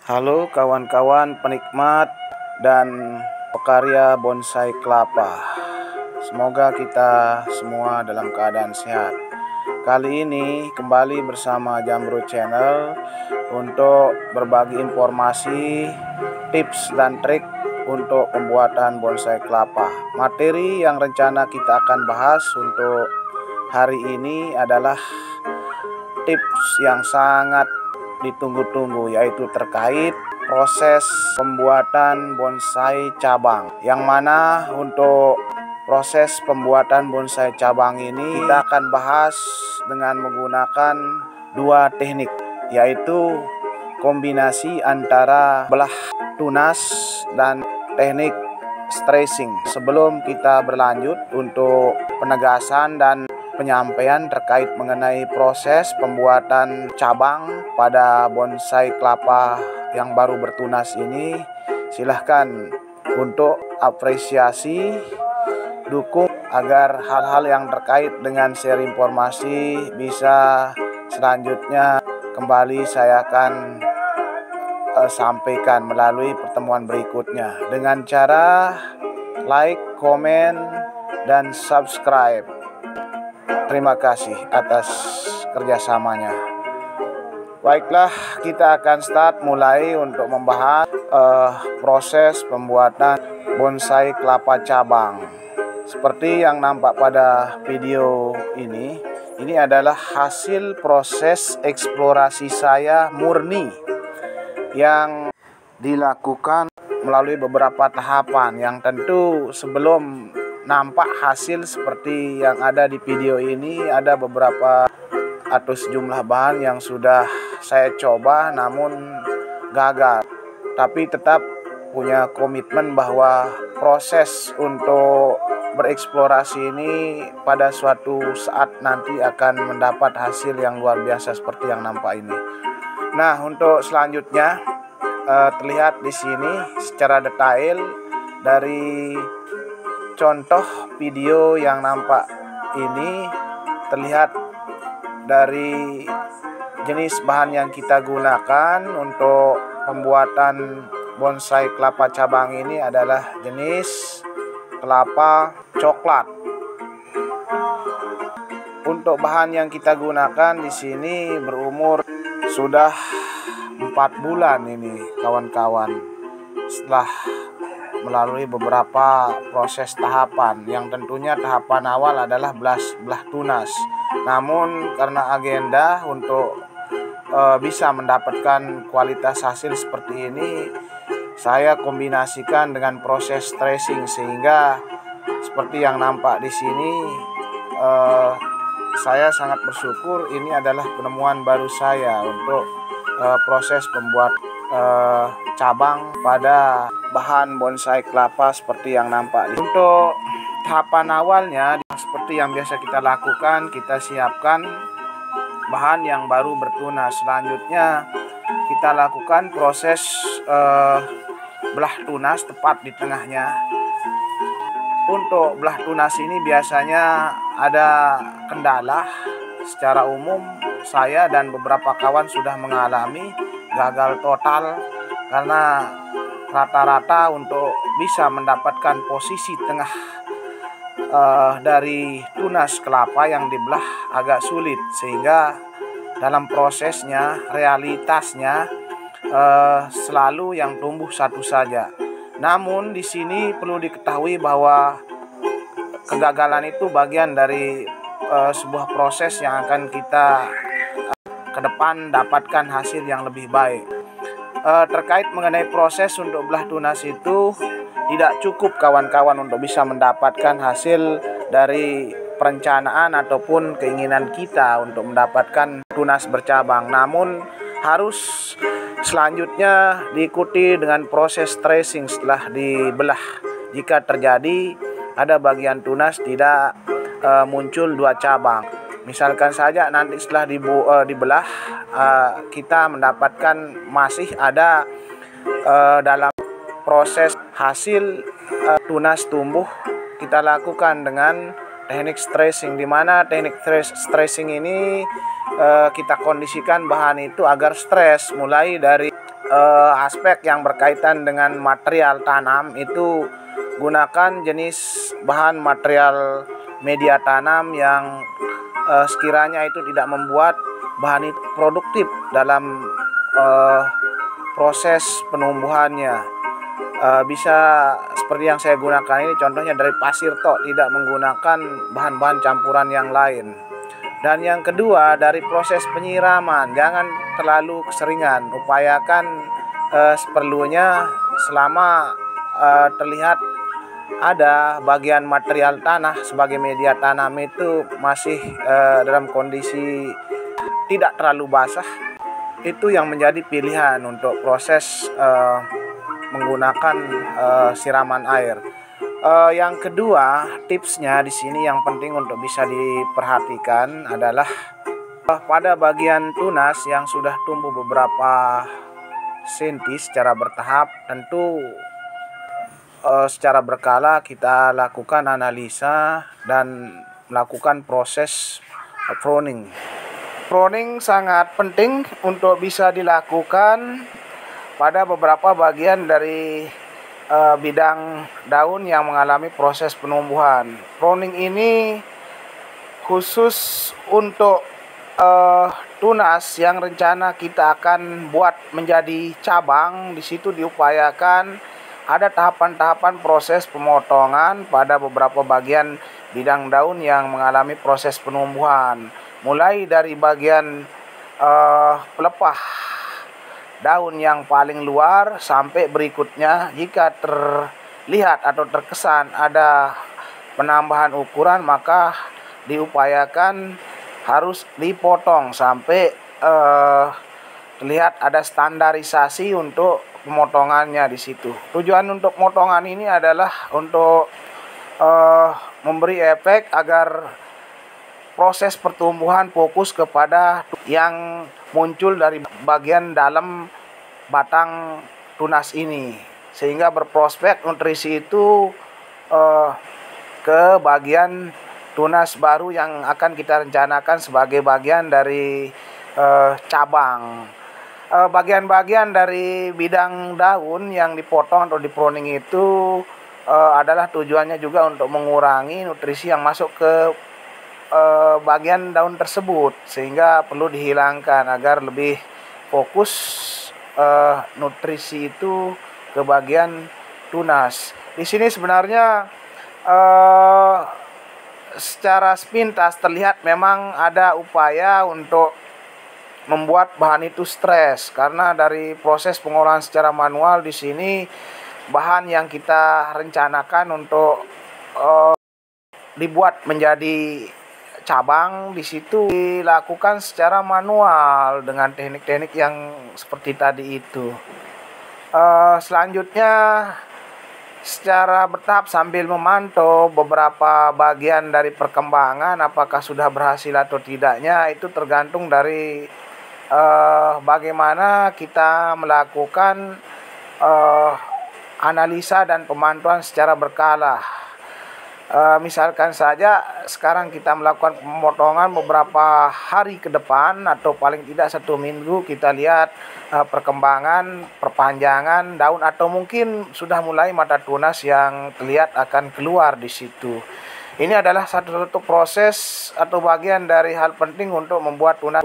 Halo kawan-kawan penikmat dan pekarya bonsai kelapa. Semoga kita semua dalam keadaan sehat. Kali ini kembali bersama Jamrud Channel untuk berbagi informasi, tips dan trik untuk pembuatan bonsai kelapa. Materi yang rencana kita akan bahas untuk hari ini adalah tips yang sangat ditunggu-tunggu, yaitu terkait proses pembuatan bonsai cabang, yang mana untuk proses pembuatan bonsai cabang ini kita akan bahas dengan menggunakan dua teknik, yaitu kombinasi antara belah tunas dan teknik stressing. Sebelum kita berlanjut untuk penegasan dan penyampaian terkait mengenai proses pembuatan cabang pada bonsai kelapa yang baru bertunas ini, silahkan untuk apresiasi, dukung agar hal-hal yang terkait dengan share informasi bisa selanjutnya kembali saya akan sampaikan melalui pertemuan berikutnya dengan cara like, komen, dan subscribe. Terima kasih atas kerjasamanya. Baiklah, kita akan start mulai untuk membahas proses pembuatan bonsai kelapa cabang. Seperti yang nampak pada video ini adalah hasil proses eksplorasi saya murni yang dilakukan melalui beberapa tahapan, yang tentu sebelum nampak hasil seperti yang ada di video ini, ada beberapa atau sejumlah bahan yang sudah saya coba namun gagal. Tapi tetap punya komitmen bahwa proses untuk bereksplorasi ini pada suatu saat nanti akan mendapat hasil yang luar biasa seperti yang nampak ini. Nah, untuk selanjutnya terlihat di sini secara detail dari contoh video yang nampak ini, terlihat dari jenis bahan yang kita gunakan untuk pembuatan bonsai kelapa cabang ini adalah jenis kelapa coklat. Untuk bahan yang kita gunakan di sini berumur sudah 4 bulan ini kawan-kawan, setelah melalui beberapa proses tahapan, yang tentunya tahapan awal adalah belah tunas. Namun karena agenda untuk bisa mendapatkan kualitas hasil seperti ini, saya kombinasikan dengan proses stressing, sehingga seperti yang nampak di sini saya sangat bersyukur ini adalah penemuan baru saya untuk proses pembuat cabang pada bahan bonsai kelapa seperti yang nampak. Untuk tahapan awalnya seperti yang biasa kita lakukan, kita siapkan bahan yang baru bertunas. Selanjutnya kita lakukan proses belah tunas tepat di tengahnya. Untuk belah tunas ini biasanya ada kendala. Secara umum saya dan beberapa kawan sudah mengalami gagal total, karena rata-rata untuk bisa mendapatkan posisi tengah dari tunas kelapa yang dibelah agak sulit, sehingga dalam prosesnya realitasnya selalu yang tumbuh satu saja. Namun di sini perlu diketahui bahwa kegagalan itu bagian dari sebuah proses yang akan kita ke depan dapatkan hasil yang lebih baik. Terkait mengenai proses untuk belah tunas itu, tidak cukup kawan-kawan untuk bisa mendapatkan hasil dari perencanaan ataupun keinginan kita untuk mendapatkan tunas bercabang, namun harus selanjutnya diikuti dengan proses tracing setelah dibelah. Jika terjadi ada bagian tunas tidak muncul dua cabang, misalkan saja nanti setelah dibelah kita mendapatkan masih ada dalam proses hasil tunas tumbuh, kita lakukan dengan teknik stressing, di mana teknik stressing ini kita kondisikan bahan itu agar stres, mulai dari aspek yang berkaitan dengan material tanam itu gunakan jenis bahan material media tanam yang sekiranya itu tidak membuat bahan itu produktif dalam proses penumbuhannya. Bisa seperti yang saya gunakan ini, contohnya dari pasir tok, tidak menggunakan bahan-bahan campuran yang lain. Dan yang kedua, dari proses penyiraman, jangan terlalu keseringan, upayakan seperlunya. Selama terlihat ada bagian material tanah sebagai media tanam itu masih dalam kondisi tidak terlalu basah, itu yang menjadi pilihan untuk proses menggunakan siraman air. Yang kedua, tipsnya di sini yang penting untuk bisa diperhatikan adalah pada bagian tunas yang sudah tumbuh beberapa senti secara bertahap, tentu secara berkala kita lakukan analisa dan melakukan proses pruning. Pruning sangat penting untuk bisa dilakukan pada beberapa bagian dari bidang daun yang mengalami proses penumbuhan. Pruning ini khusus untuk tunas yang rencana kita akan buat menjadi cabang. Di situ diupayakan ada tahapan-tahapan proses pemotongan pada beberapa bagian bidang daun yang mengalami proses penumbuhan. Mulai dari bagian pelepah daun yang paling luar sampai berikutnya, jika terlihat atau terkesan ada penambahan ukuran, maka diupayakan harus dipotong sampai terlihat ada standarisasi untuk pemotongannya di situ. Tujuan untuk pemotongan ini adalah untuk memberi efek agar proses pertumbuhan fokus kepada yang muncul dari bagian dalam batang tunas ini, sehingga berprospek nutrisi itu ke bagian tunas baru yang akan kita rencanakan sebagai bagian dari cabang. Bagian-bagian dari bidang daun yang dipotong atau dipruning itu adalah tujuannya juga untuk mengurangi nutrisi yang masuk ke bagian daun tersebut, sehingga perlu dihilangkan agar lebih fokus nutrisi itu ke bagian tunas. Di sini sebenarnya secara sepintas terlihat memang ada upaya untuk membuat bahan itu stres, karena dari proses pengolahan secara manual di sini bahan yang kita rencanakan untuk dibuat menjadi cabang di situ dilakukan secara manual dengan teknik-teknik yang seperti tadi itu. Selanjutnya secara bertahap sambil memantau beberapa bagian dari perkembangan apakah sudah berhasil atau tidaknya, itu tergantung dari bagaimana kita melakukan analisa dan pemantauan secara berkala. Misalkan saja sekarang kita melakukan pemotongan beberapa hari ke depan atau paling tidak 1 minggu, kita lihat perkembangan, perpanjangan daun atau mungkin sudah mulai mata tunas yang terlihat akan keluar di situ. Ini adalah satu proses atau bagian dari hal penting untuk membuat tunas